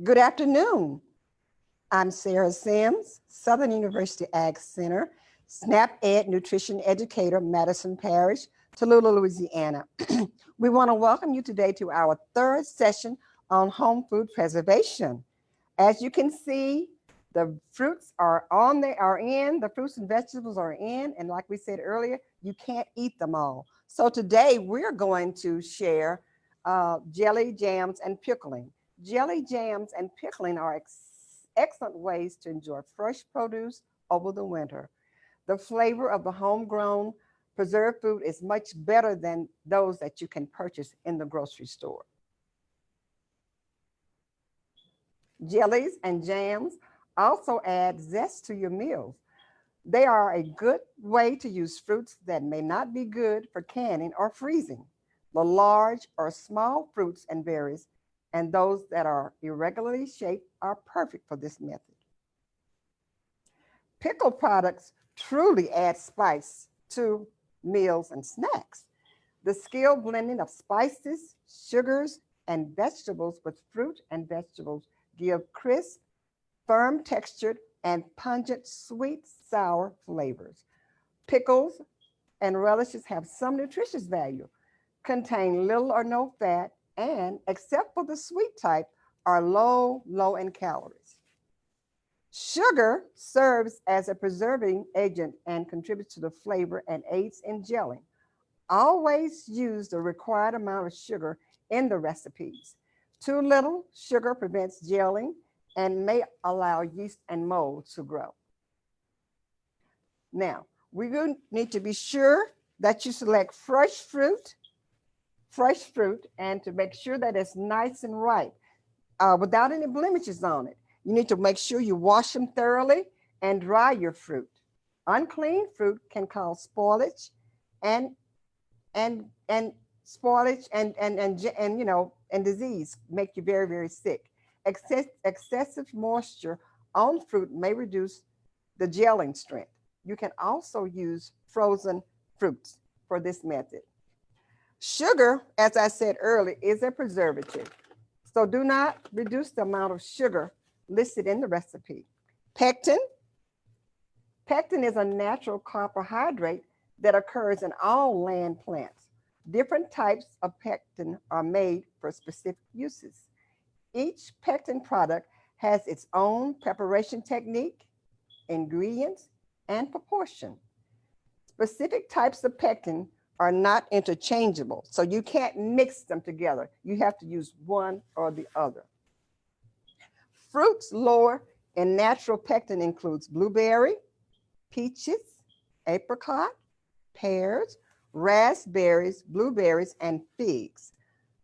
Good afternoon. I'm Sarah Sims, Southern University Ag Center, SNAP Ed Nutrition Educator, Madison Parish, Tallulah, Louisiana. We want to welcome you today to our third session on home food preservation. As you can see, the fruits are in, the fruits and vegetables are in, and like we said earlier, you can't eat them all. So today we're going to share jelly, jams, and pickling. Jelly, jams, and pickling are excellent ways to enjoy fresh produce over the winter. The flavor of the homegrown preserved food is much better than those that you can purchase in the grocery store. Jellies and jams also add zest to your meals. They are a good way to use fruits that may not be good for canning or freezing. The large or small fruits and berries and those that are irregularly shaped are perfect for this method. Pickle products truly add spice to meals and snacks. The skilled blending of spices, sugars, and vegetables with fruit and vegetables give crisp, firm textured, and pungent sweet, sour flavors. Pickles and relishes have some nutritious value, contain little or no fat, and except for the sweet type, are low in calories. Sugar serves as a preserving agent and contributes to the flavor and aids in gelling. Always use the required amount of sugar in the recipes. Too little sugar prevents gelling and may allow yeast and mold to grow. Now, we need to be sure that you select fresh fruit, and to make sure that it's nice and ripe without any blemishes on it. You need to make sure you wash them thoroughly and dry your fruit. Unclean fruit can cause spoilage and spoilage and disease, make you very sick. Excessive moisture on fruit may reduce the gelling strength. You can also use frozen fruits for this method. Sugar, as I said earlier, is a preservative. So do not reduce the amount of sugar listed in the recipe. Pectin is a natural carbohydrate that occurs in all land plants. Different types of pectin are made for specific uses. Each pectin product has its own preparation technique, ingredients, and proportion. Specific types of pectin are not interchangeable, so you can't mix them together. You have to use one or the other. Fruits lower in natural pectin includes blueberry, peaches, apricot, pears, raspberries, blueberries, and figs.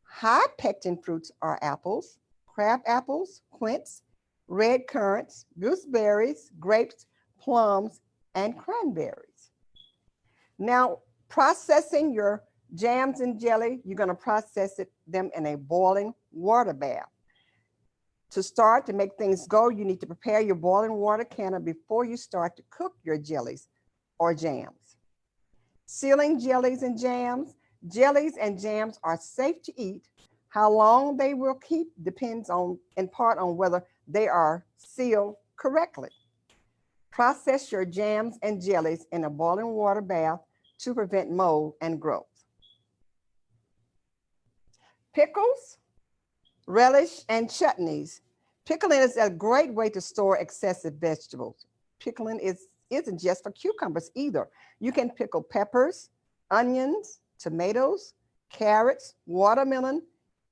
High pectin fruits are apples, crab apples, quince, red currants, gooseberries, grapes, plums, and cranberries. Now, processing your jams and jelly, you're going to process them in a boiling water bath. To start, to make things go, you need to prepare your boiling water canner before you start to cook your jellies or jams. Sealing jellies and jams. Jellies and jams are safe to eat. How long they will keep depends in part on whether they are sealed correctly. Process your jams and jellies in a boiling water bath to prevent mold and growth. Pickles, relish, and chutneys. Pickling is a great way to store excessive vegetables. Pickling isn't just for cucumbers either. You can pickle peppers, onions, tomatoes, carrots, watermelon,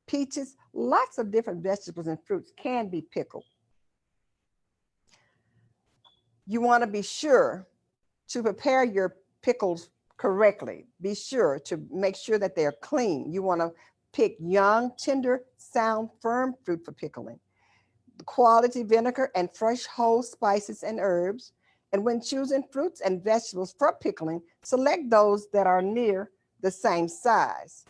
peaches. Lots of different vegetables and fruits can be pickled. You want to be sure to prepare your pickles correctly. Be sure to make sure that they're clean. You want to pick young, tender, sound, firm fruit for pickling. Quality vinegar and fresh whole spices and herbs. And when choosing fruits and vegetables for pickling, select those that are near the same size.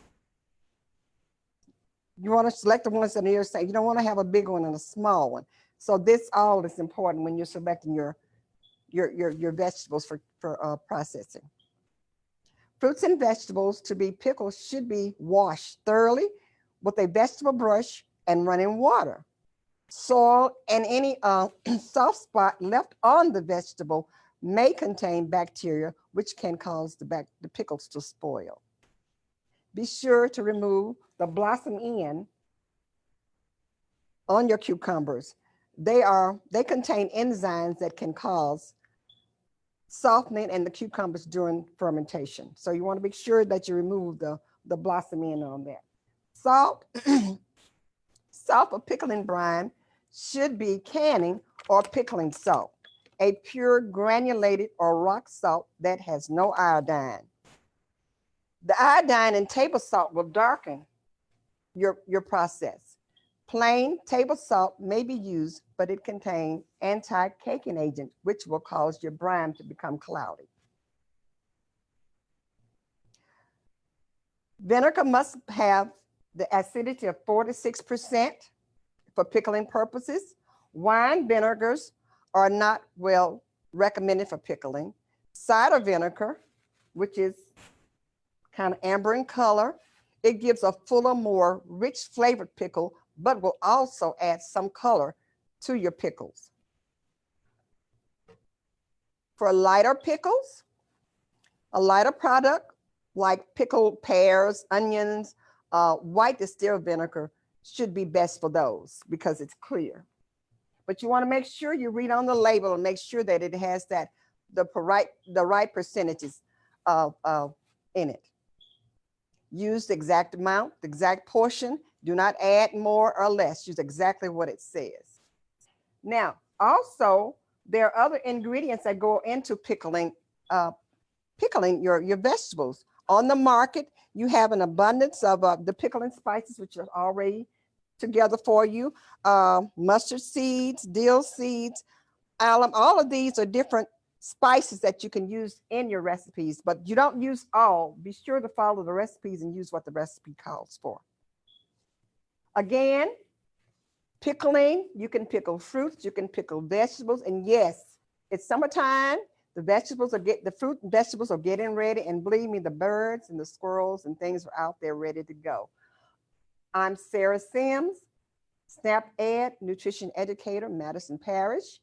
You want to select the ones that are near the same. You don't want to have a big one and a small one. So this all is important when you're selecting your vegetables for processing. Fruits and vegetables to be pickled should be washed thoroughly with a vegetable brush and running water. Soil and any soft spot left on the vegetable may contain bacteria, which can cause the pickles to spoil. Be sure to remove the blossom end on your cucumbers. They contain enzymes that can cause softening in the cucumbers during fermentation. So you want to make sure that you remove the blossom end on that. Salt, salt for pickling brine should be canning or pickling salt, a pure granulated or rock salt that has no iodine. The iodine in table salt will darken your process. Plain table salt may be used, but it contains anti-caking agent, which will cause your brine to become cloudy. Vinegar must have the acidity of 4 to 6% for pickling purposes. Wine vinegars are not well recommended for pickling. Cider vinegar, which is kind of amber in color, it gives a fuller, more rich flavored pickle, but will also add some color to your pickles. For lighter pickles, a lighter product like pickled pears, onions, white distilled vinegar should be best for those because it's clear. But you want to make sure you read on the label and make sure that it has the right percentages in it. Use the exact amount, the exact portion. Do not add more or less. Use exactly what it says. Now, also, there are other ingredients that go into pickling your vegetables. On the market, you have an abundance of the pickling spices, which are already together for you. Mustard seeds, dill seeds, alum, all of these are different spices that you can use in your recipes, but you don't use all. Be sure to follow the recipes and use what the recipe calls for. Again, pickling, you can pickle fruits, you can pickle vegetables, and yes, it's summertime. The fruit and vegetables are getting ready, and believe me, the birds and the squirrels and things are out there ready to go. I'm Sarah Sims, SNAP Ed Nutrition Educator, Madison Parish.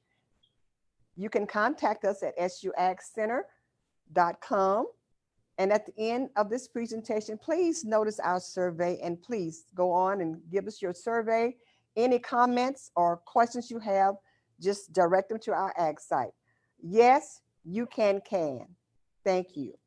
You can contact us at suagcenter.com. And at the end of this presentation, please notice our survey and please go on and give us your survey. Any comments or questions you have, just direct them to our ag site. Yes, you can. Thank you.